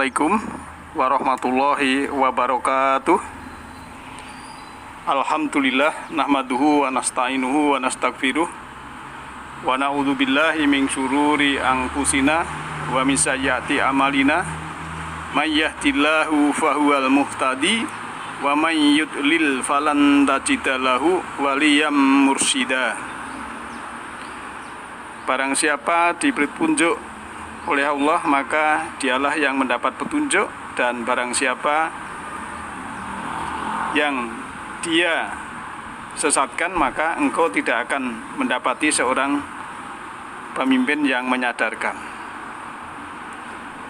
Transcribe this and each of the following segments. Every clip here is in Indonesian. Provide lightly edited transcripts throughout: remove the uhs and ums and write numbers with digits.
Assalamualaikum warahmatullahi wabarakatuh. Alhamdulillah nahmaduhu wa nasta'inuhu wa nastaghfiruh wa na'udzu billahi min syururi anfusina wa min sayyiati amalina. May yahdihillahu fahuwal muhtadi wa may yudlil falan tajida lahu waliyyan mursyida. Barang siapa diberi petunjuk oleh Allah, maka dialah yang mendapat petunjuk, dan barang siapa yang dia sesatkan, maka engkau tidak akan mendapati seorang pemimpin yang menyadarkan.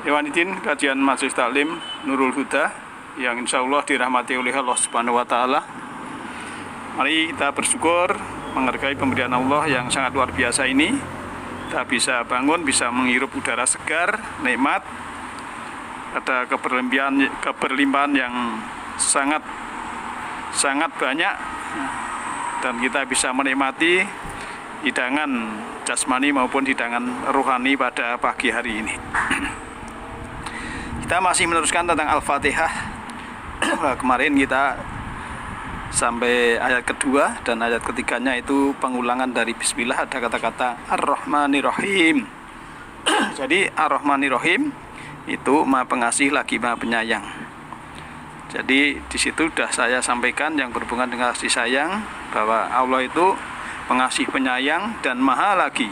Ikhwanidin, kajian Majelis Taklim Nurul Huda yang insya Allah dirahmati oleh Allah Subhanahu wa Ta'ala. Mari kita bersyukur, menghargai pemberian Allah yang sangat luar biasa ini. Kita bisa bangun, bisa menghirup udara segar, nikmat. Ada keberlimpahan yang sangat banyak, dan kita bisa menikmati hidangan jasmani maupun hidangan rohani pada pagi hari ini. Kita masih meneruskan tentang Al-Fatihah. Kemarin kita sampai ayat kedua, dan ayat ketiganya itu pengulangan dari Bismillah, ada kata-kata Ar-Rahmanir-Rahim. Jadi Ar-Rahmanir-Rahim itu Maha Pengasih lagi Maha Penyayang. Jadi di situ sudah saya sampaikan yang berhubungan dengan kasih sayang, bahwa Allah itu pengasih penyayang dan maha lagi.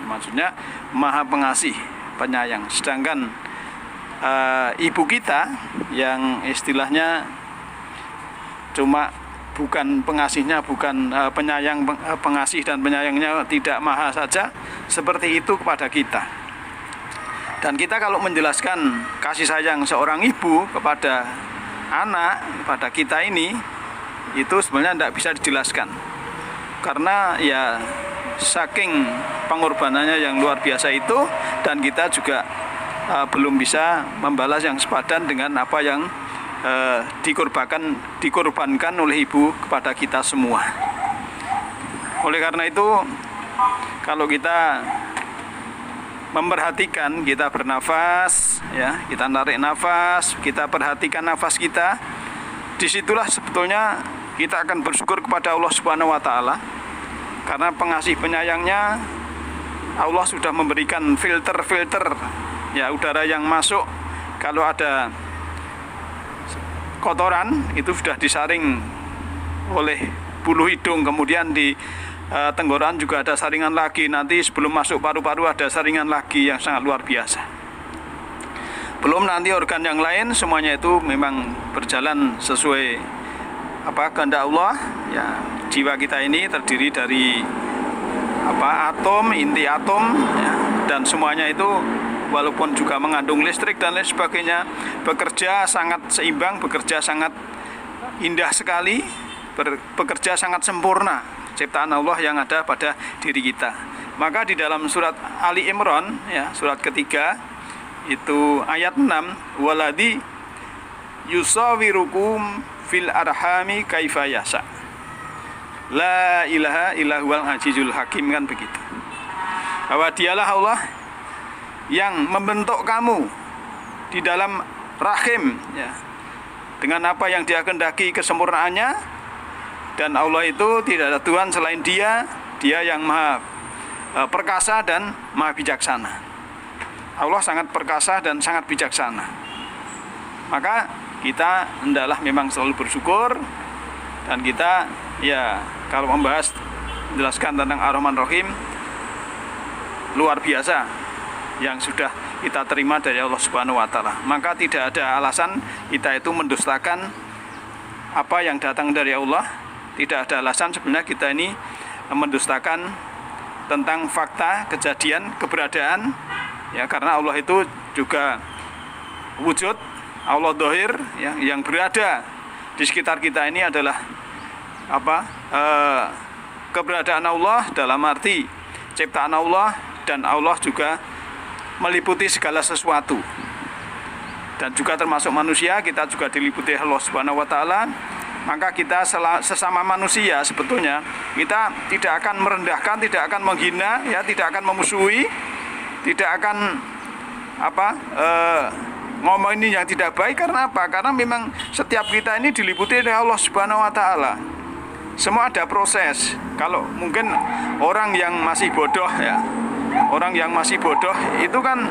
Maksudnya Maha Pengasih penyayang. Sedangkan ibu kita yang istilahnya cuma bukan pengasihnya, bukan penyayang, pengasih dan penyayangnya tidak maha saja, seperti itu kepada kita. Dan kita kalau menjelaskan kasih sayang seorang ibu kepada anak, kepada kita ini, itu sebenarnya tidak bisa dijelaskan, karena ya saking pengorbanannya yang luar biasa itu, dan kita juga belum bisa membalas yang sepadan dengan apa yang dikorbankan oleh ibu kepada kita semua. Oleh karena itu, kalau kita memperhatikan, kita bernafas, ya, kita narik nafas, kita perhatikan nafas kita, disitulah sebetulnya kita akan bersyukur kepada Allah Subhanahu wa Ta'ala, karena pengasih penyayangnya Allah sudah memberikan filter ya, udara yang masuk. Kalau ada kotoran itu sudah disaring oleh bulu hidung, kemudian di tenggorokan juga ada saringan lagi, nanti sebelum masuk paru-paru ada saringan lagi yang sangat luar biasa. Belum nanti organ yang lain, semuanya itu memang berjalan sesuai kehendak Allah. Ya, jiwa kita ini terdiri dari atom, inti atom, ya, dan semuanya itu walaupun juga mengandung listrik dan lain sebagainya, bekerja sangat seimbang, bekerja sangat indah sekali, bekerja sangat sempurna, ciptaan Allah yang ada pada diri kita. Maka di dalam surat Ali Imran, ya, surat ketiga, itu ayat 6, waladhi yusawirukum fil arhami kaifa yasha, la ilaha illa huwal azizul hakim, kan begitu. Bahwa dialah Allah yang membentuk kamu di dalam rahim, ya, dengan apa yang Dia kehendaki kesempurnaannya, dan Allah itu tidak ada Tuhan selain Dia yang maha perkasa dan maha bijaksana. Allah sangat perkasa dan sangat bijaksana. Maka kita hendaklah memang selalu bersyukur, dan kita, ya, kalau membahas, menjelaskan tentang Ar-Rahman-Rahim, luar biasa yang sudah kita terima dari Allah Subhanahu wa Ta'ala. Maka tidak ada alasan kita itu mendustakan apa yang datang dari Allah. Tidak ada alasan sebenarnya kita ini mendustakan tentang fakta, kejadian, keberadaan, ya, karena Allah itu juga wujud, Allah dhahir, ya, yang berada di sekitar kita ini adalah keberadaan Allah dalam arti ciptaan Allah, dan Allah juga meliputi segala sesuatu, dan juga termasuk manusia, kita juga diliputi Allah Subhanahu wa Ta'ala. Maka kita sesama manusia sebetulnya kita tidak akan merendahkan, tidak akan menghina, ya, tidak akan memusuhi, tidak akan ngomong ini yang tidak baik karena apa? Karena memang setiap kita ini diliputi oleh Allah Subhanahu wa taala. Semua ada proses. Kalau mungkin orang yang masih bodoh ya, orang yang masih bodoh itu kan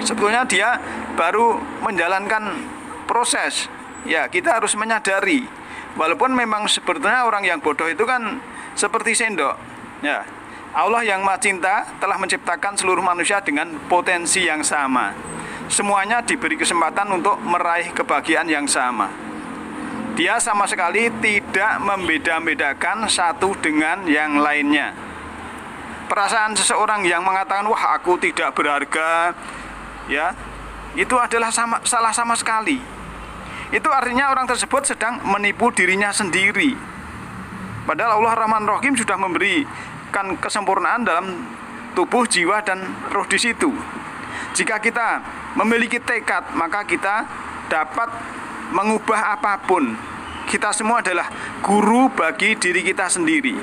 sebetulnya dia baru menjalankan proses. Ya, kita harus menyadari walaupun memang sebetulnya orang yang bodoh itu kan seperti sendok. Ya. Allah yang Maha Cinta telah menciptakan seluruh manusia dengan potensi yang sama. Semuanya diberi kesempatan untuk meraih kebahagiaan yang sama. Dia sama sekali tidak membeda-bedakan satu dengan yang lainnya. Perasaan seseorang yang mengatakan, wah aku tidak berharga, ya, itu adalah salah sama sekali. Itu artinya orang tersebut sedang menipu dirinya sendiri. Padahal Allah Rahman Rahim sudah memberikan kesempurnaan dalam tubuh, jiwa, dan roh di situ. Jika kita memiliki tekad, maka kita dapat mengubah apapun. Kita semua adalah guru bagi diri kita sendiri.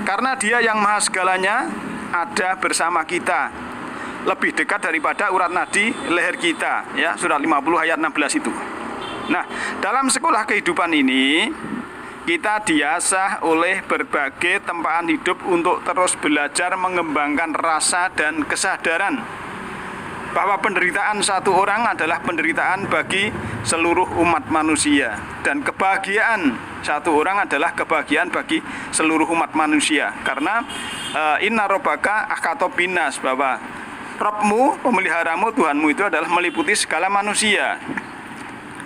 Karena Dia yang Maha Segalanya ada bersama kita, lebih dekat daripada urat nadi leher kita, ya, surat 50 ayat 16 itu. Nah, dalam sekolah kehidupan ini kita diasah oleh berbagai tempaan hidup untuk terus belajar mengembangkan rasa dan kesadaran bahwa penderitaan satu orang adalah penderitaan bagi seluruh umat manusia, dan kebahagiaan satu orang adalah kebahagiaan bagi seluruh umat manusia. Karena inna rabbaka ahqata binas, bahwa Rabbmu, pemeliharamu, Tuhanmu itu adalah meliputi segala manusia.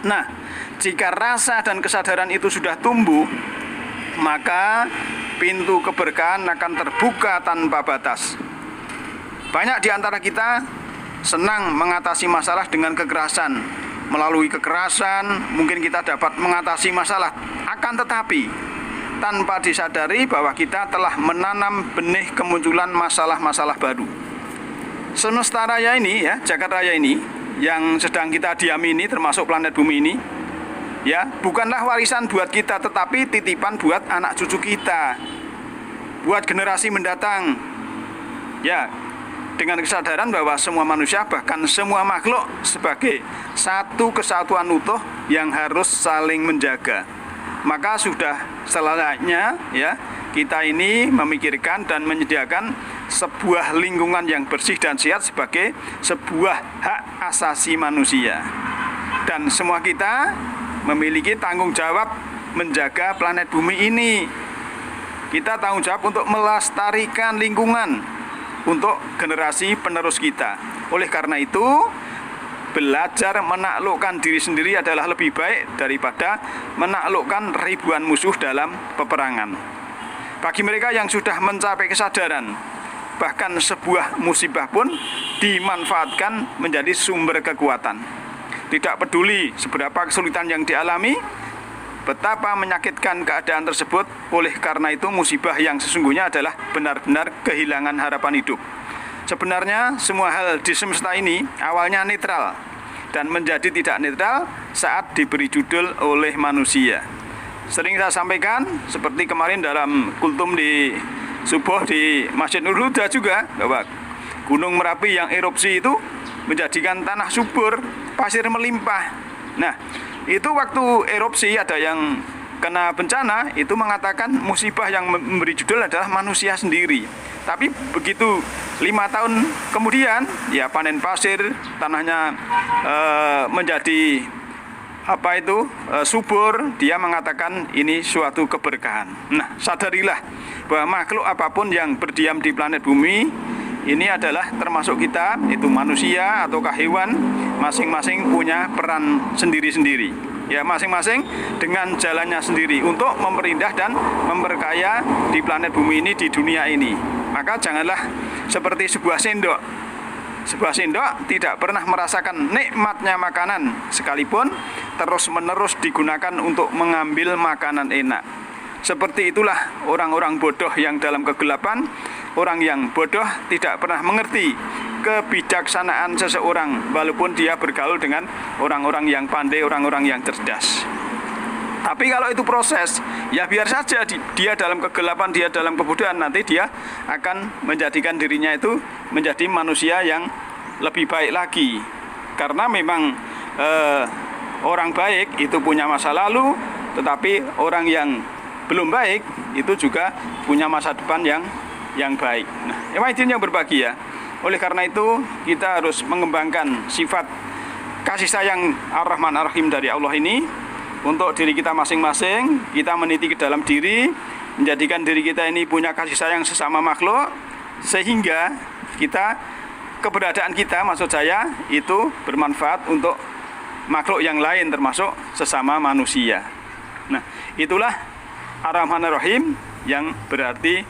Nah, jika rasa dan kesadaran itu sudah tumbuh, maka pintu keberkahan akan terbuka tanpa batas. Banyak di antara kita senang mengatasi masalah dengan kekerasan. Melalui kekerasan, mungkin kita dapat mengatasi masalah. Akan tetapi, tanpa disadari bahwa kita telah menanam benih kemunculan masalah-masalah baru. Semesta raya ini, ya, jagat raya ini, yang sedang kita diami ini, termasuk planet bumi ini, ya, bukanlah warisan buat kita, tetapi titipan buat anak cucu kita, buat generasi mendatang. Ya, dengan kesadaran bahwa semua manusia, bahkan semua makhluk, sebagai satu kesatuan utuh yang harus saling menjaga. Maka sudah selayaknya, ya, kita ini memikirkan dan menyediakan sebuah lingkungan yang bersih dan sehat sebagai sebuah hak asasi manusia. Dan semua kita memiliki tanggung jawab menjaga planet bumi ini. Kita tanggung jawab untuk melestarikan lingkungan untuk generasi penerus kita. Oleh karena itu, belajar menaklukkan diri sendiri adalah lebih baik daripada menaklukkan ribuan musuh dalam peperangan. Bagi mereka yang sudah mencapai kesadaran, bahkan sebuah musibah pun dimanfaatkan menjadi sumber kekuatan. Tidak peduli seberapa kesulitan yang dialami, betapa menyakitkan keadaan tersebut. Oleh karena itu, musibah yang sesungguhnya adalah benar-benar kehilangan harapan hidup. Sebenarnya semua hal di semesta ini awalnya netral dan menjadi tidak netral saat diberi judul oleh manusia. Sering saya sampaikan, seperti kemarin dalam kultum di subuh di Masjid Nurul Huda juga, bahwa Gunung Merapi yang erupsi itu menjadikan tanah subur, pasir melimpah. Nah, itu waktu erupsi ada yang kena bencana, itu mengatakan musibah yang memberi judul adalah manusia sendiri. Tapi begitu 5 tahun kemudian, ya panen pasir, tanahnya menjadi subur, dia mengatakan ini suatu keberkahan. Nah, sadarilah bahwa makhluk apapun yang berdiam di planet bumi ini adalah termasuk kita, itu manusia ataukah hewan, masing-masing punya peran sendiri-sendiri. Ya, masing-masing dengan jalannya sendiri untuk memperindah dan memperkaya di planet bumi ini, di dunia ini. Maka janganlah seperti sebuah sendok. Sebuah sendok tidak pernah merasakan nikmatnya makanan, sekalipun terus-menerus digunakan untuk mengambil makanan enak. Seperti itulah orang-orang bodoh yang dalam kegelapan. Orang yang bodoh tidak pernah mengerti kebijaksanaan seseorang, walaupun dia bergaul dengan orang-orang yang pandai, orang-orang yang cerdas. Tapi kalau itu proses, ya biar saja dia dalam kegelapan, dia dalam kebodohan, nanti dia akan menjadikan dirinya itu menjadi manusia yang lebih baik lagi. Karena memang orang baik itu punya masa lalu, tetapi orang yang belum baik itu juga punya masa depan yang baik. Nah, yang berbahagia. Oleh karena itu kita harus mengembangkan sifat kasih sayang Ar-Rahman Ar-Rahim dari Allah ini untuk diri kita masing-masing. Kita meniti ke dalam diri, menjadikan diri kita ini punya kasih sayang sesama makhluk, sehingga keberadaan kita, maksud saya, itu bermanfaat untuk makhluk yang lain termasuk sesama manusia. Nah, itulah Ar-Rahman Ar-Rahim yang berarti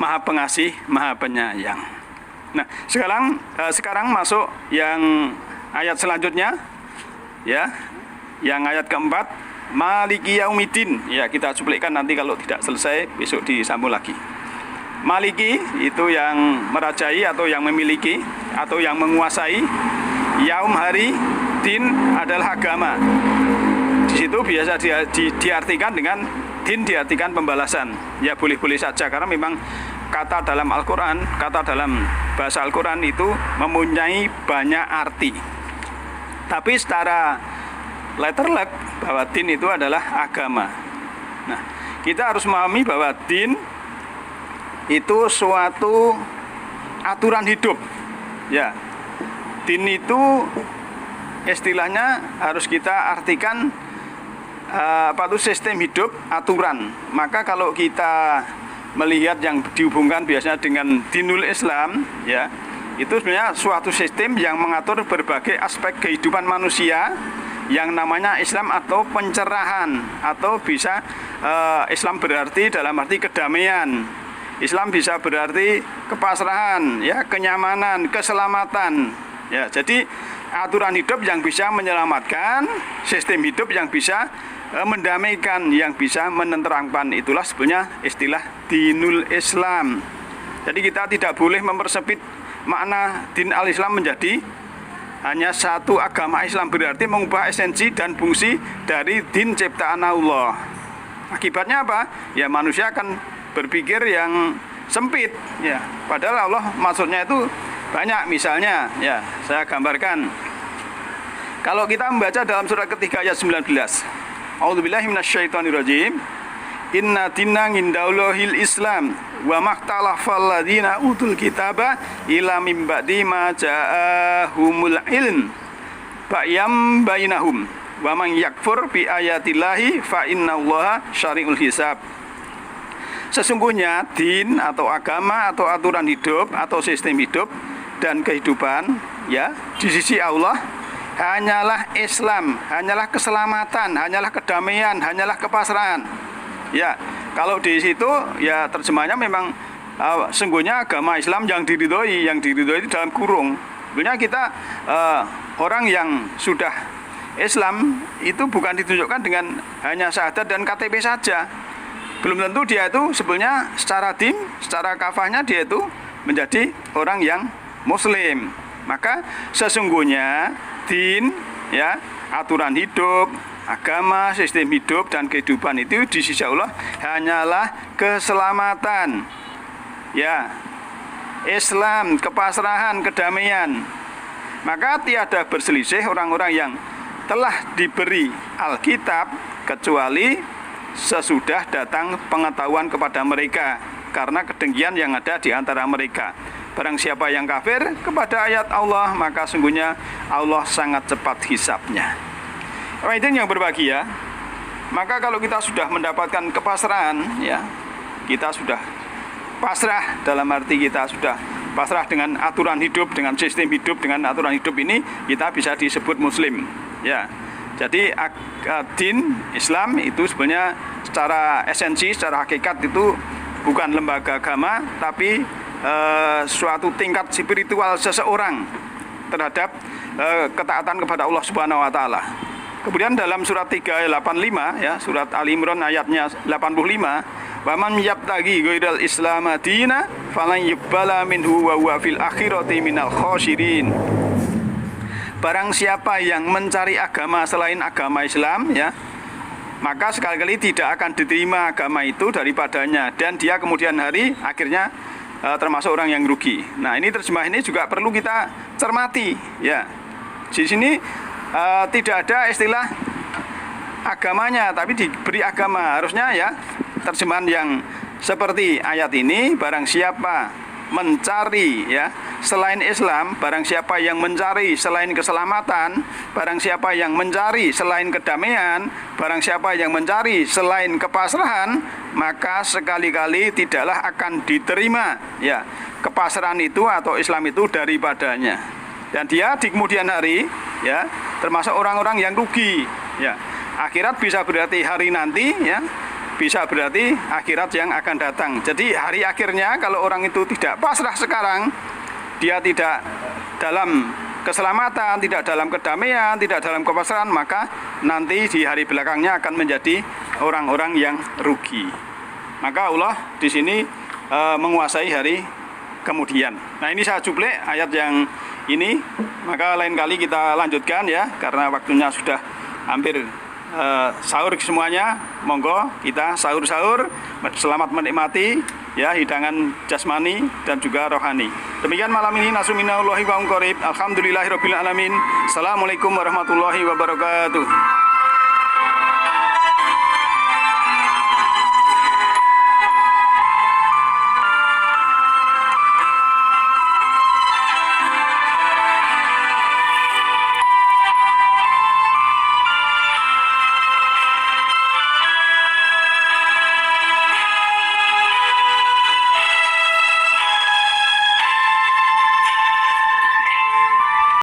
Maha Pengasih, Maha Penyayang. Nah, sekarang masuk yang ayat selanjutnya, ya, yang ayat keempat, Maliki Yaumiddin. Ya, kita cuplikkan nanti kalau tidak selesai besok disambung lagi. Maliki itu yang merajai atau yang memiliki atau yang menguasai. Yaum hari, din adalah agama. Di situ biasa diartikan dengan din, diartikan pembalasan. Ya, boleh-boleh saja karena memang kata dalam Al-Quran, kata dalam bahasa Al-Quran itu mempunyai banyak arti. Tapi secara letterlek bahwa din itu adalah agama. Nah, kita harus memahami bahwa din itu suatu aturan hidup. Ya, din itu istilahnya harus kita artikan sistem hidup, aturan. Maka kalau kita melihat yang dihubungkan biasanya dengan dinul Islam, ya, itu sebenarnya suatu sistem yang mengatur berbagai aspek kehidupan manusia yang namanya Islam atau pencerahan, atau bisa Islam berarti dalam arti kedamaian. Islam bisa berarti kepasrahan, ya, kenyamanan, keselamatan. Ya, jadi aturan hidup yang bisa menyelamatkan, sistem hidup yang bisa mendamaikan, yang bisa menenteramkan, itulah sebenarnya istilah dinul Islam. Jadi kita tidak boleh mempersempit makna din al-Islam menjadi hanya satu agama Islam, berarti mengubah esensi dan fungsi dari din ciptaan Allah. Akibatnya apa? Ya, manusia akan berpikir yang sempit, ya. Padahal Allah maksudnya itu banyak. Misalnya, ya, saya gambarkan. Kalau kita membaca dalam surat ketiga ayat 19, A'udzubillahi minasyaitonirrajim. Inna dina indallahil Islam wa mahtalafal ladzina utul kitaba ila mim ba'di ma ja'ahumul ilm ba'yam bainahum wa man yakfur bi ayatillahi fa innallaha syari'ul hisab. Sesungguhnya din atau agama atau aturan hidup atau sistem hidup dan kehidupan, ya, di sisi Allah hanyalah Islam, hanyalah keselamatan, hanyalah kedamaian, hanyalah kepasrahan. Ya, kalau di situ ya terjemahnya memang sungguhnya agama Islam yang diridhoi itu dalam kurung. Sebenarnya kita orang yang sudah Islam itu bukan ditunjukkan dengan hanya syahadat dan KTP saja. Belum tentu dia itu sebenarnya secara din, secara kafahnya dia itu menjadi orang yang Muslim. Maka sesungguhnya din, ya, aturan hidup, agama, sistem hidup dan kehidupan itu di sisi Allah hanyalah keselamatan, ya, Islam, kepasrahan, kedamaian. Maka tiada berselisih orang-orang yang telah diberi Alkitab kecuali sesudah datang pengetahuan kepada mereka karena kedengkian yang ada di antara mereka. Barang siapa yang kafir kepada ayat Allah, maka sungguhnya Allah sangat cepat hisabnya. Itu yang berbahagia. Maka kalau kita sudah mendapatkan kepasrahan, ya, kita sudah pasrah, dalam arti kita sudah pasrah dengan aturan hidup, dengan sistem hidup, dengan aturan hidup ini, kita bisa disebut Muslim. Ya, jadi din Islam itu sebenarnya secara esensi, secara hakikat itu bukan lembaga agama, tapi suatu tingkat spiritual seseorang terhadap ketaatan kepada Allah Subhanahu wa taala. Kemudian dalam surat 3 ayat 85, ya, surat Ali Imran ayatnya 85, wa man yabtaghi ghairal islam dina falan yuqbala minhu wa huwa fil akhirati minal khasirin. Barang siapa yang mencari agama selain agama Islam, ya, maka sekali-kali tidak akan diterima agama itu daripadanya, dan dia kemudian hari akhirnya termasuk orang yang rugi. Nah, ini terjemah ini juga perlu kita cermati ya. Di sini tidak ada istilah agamanya, tapi diberi agama. Harusnya ya terjemahan yang seperti ayat ini, barang siapa mencari ya selain Islam, barang siapa yang mencari selain keselamatan, barang siapa yang mencari selain kedamaian, barang siapa yang mencari selain kepasrahan, maka sekali-kali tidaklah akan diterima ya kepasrahan itu atau Islam itu daripadanya. Dan dia di kemudian hari ya termasuk orang-orang yang rugi ya. Akhirat bisa berarti hari nanti ya, bisa berarti akhirat yang akan datang. Jadi hari akhirnya kalau orang itu tidak pasrah sekarang, dia tidak dalam keselamatan, tidak dalam kedamaian, tidak dalam kepasrahan, maka nanti di hari belakangnya akan menjadi orang-orang yang rugi. Maka Allah di sini menguasai hari kemudian. Nah, ini saya cuplek ayat yang ini, maka lain kali kita lanjutkan ya, karena waktunya sudah hampir sahur semuanya. Monggo kita sahur-sahur, selamat menikmati ya hidangan jasmani dan juga rohani. Demikian malam ini, nasuminallahi wa qarib. Alhamdulillahirabbil alamin. Assalamualaikum warahmatullahi wabarakatuh.